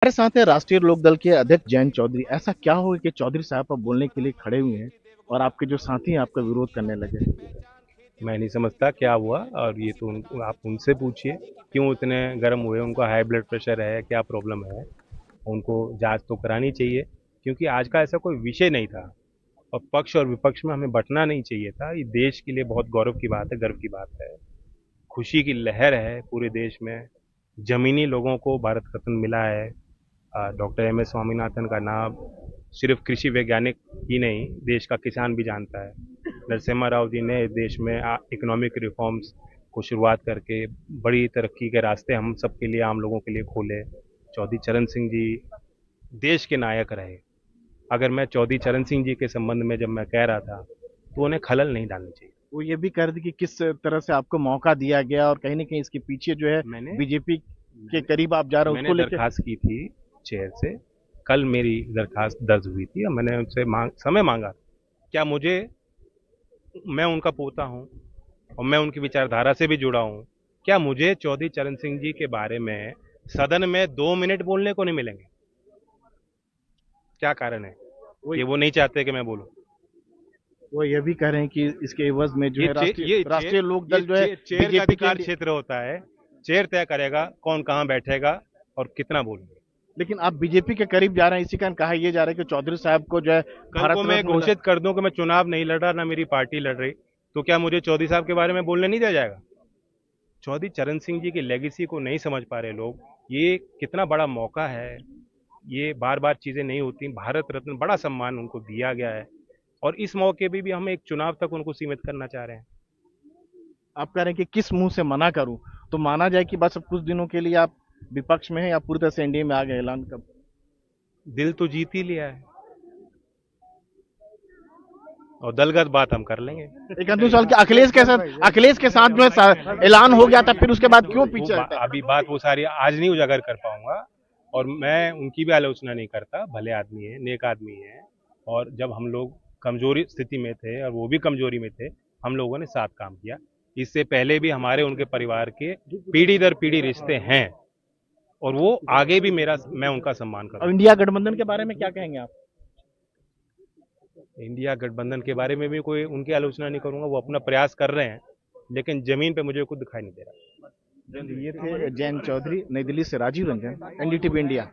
हमारे साथ है राष्ट्रीय लोकदल के अध्यक्ष जयंत चौधरी। ऐसा क्या हो गया कि चौधरी साहब अब बोलने के लिए खड़े हुए हैं और आपके जो साथी हैं आपका विरोध करने लगे? मैं नहीं समझता क्या हुआ। और ये तो आप उनसे पूछिए क्यों इतने गर्म हुए। उनको हाई ब्लड प्रेशर है, क्या प्रॉब्लम है? उनको जांच तो करानी चाहिए, क्योंकि आज का ऐसा कोई विषय नहीं था। और पक्ष और विपक्ष में हमें बंटना नहीं चाहिए था। ये देश के लिए बहुत गौरव की बात है, गर्व की बात है। खुशी की लहर है पूरे देश में। जमीनी लोगों को भारत रत्न मिला है। डॉक्टर एम एस स्वामीनाथन का नाम सिर्फ कृषि वैज्ञानिक ही नहीं, देश का किसान भी जानता है। नरसिम्हा राव जी ने देश में इकोनॉमिक रिफॉर्म्स को शुरुआत करके बड़ी तरक्की के रास्ते हम सब के लिए, आम लोगों के लिए खोले। चौधरी चरण सिंह जी देश के नायक रहे। अगर मैं चौधरी चरण सिंह जी के संबंध में जब मैं कह रहा था तो उन्हें खलल नहीं डालनी चाहिए। वो ये भी कह रहे थे कि किस तरह से आपको मौका दिया गया और कहीं ना कहीं इसके पीछे जो है मैंने बीजेपी के मैंने करीब आप जा रहे हो मैंने उसको लेकर। दरखास्त की थी चेयर से। कल मेरी दरखास्त दर्ज हुई थी और मैंने उनसे समय मांगा। क्या मुझे, मैं उनका पोता हूँ और मैं उनकी विचारधारा से भी जुड़ा हूँ, क्या मुझे चौधरी चरण सिंह जी के बारे में सदन में 2 मिनट बोलने को नहीं मिलेंगे? क्या कारण है वो कि वो नहीं चाहते कि मैं बोलूं? वो ये भी कह रहे हैं कि इसके एवज में जो ये है चे, ये चेयर राष्ट्रीय ये लोकदल जो है चेयर का बीजेपी के अधिकार क्षेत्र होता है। चेयर तय करेगा कौन कहाँ बैठेगा और कितना बोलेंगे। लेकिन आप बीजेपी के करीब जा रहे हैं, इसी कारण कहा यह जा रहा है कि चौधरी साहब को जो है कल को भारत मैं रत्न मिला। घोषित कर दूं कि मैं चुनाव नहीं लड़ रहा, ना मेरी पार्टी लड़ रही, तो क्या मुझे चौधरी साहब के बारे में बोलने नहीं दिया जाएगा? चौधरी चरण सिंह जी की लेगेसी को नहीं समझ पा रहे लोग। ये कितना बड़ा मौका है। ये बार बार चीजें नहीं होती। भारत रत्न बड़ा सम्मान उनको दिया गया है, और इस मौके भी हम एक चुनाव तक उनको सीमित करना चाह रहे हैं। आप कह रहे हैं कि किस मुंह से मना करूं, तो माना जाए कि बस अब कुछ दिनों के लिए आप विपक्ष में हैं या पूरी तरह से एनडीए में आ गए ऐलान कब? दिल तो जीत ही लिया है, और दलगत बात हम कर लेंगे। एक अंतिम सवाल कि अखिलेश के साथ जो है ऐलान हो गया था, फिर उसके बाद क्यों पीछे हटे? अभी बात वो सारी आज नहीं उजागर कर पाऊंगा। और मैं उनकी भी आलोचना नहीं करता, भले आदमी है, नेक आदमी है। और जब हम लोग कमजोरी स्थिति में थे और वो भी कमजोरी में थे, हम लोगों ने साथ काम किया। इससे पहले भी हमारे उनके परिवार के पीढ़ी दर पीढ़ी रिश्ते हैं, और वो आगे भी मेरा, मैं उनका सम्मान और करूंगा। इंडिया गठबंधन के बारे में क्या कहेंगे आप? इंडिया गठबंधन के बारे में भी कोई उनकी आलोचना नहीं करूंगा। वो अपना प्रयास कर रहे हैं, लेकिन जमीन पे मुझे कुछ दिखाई नहीं दे रहा। ये थे जयंत चौधरी, नई दिल्ली से राजीव रंजन, एनडीटीवी इंडिया।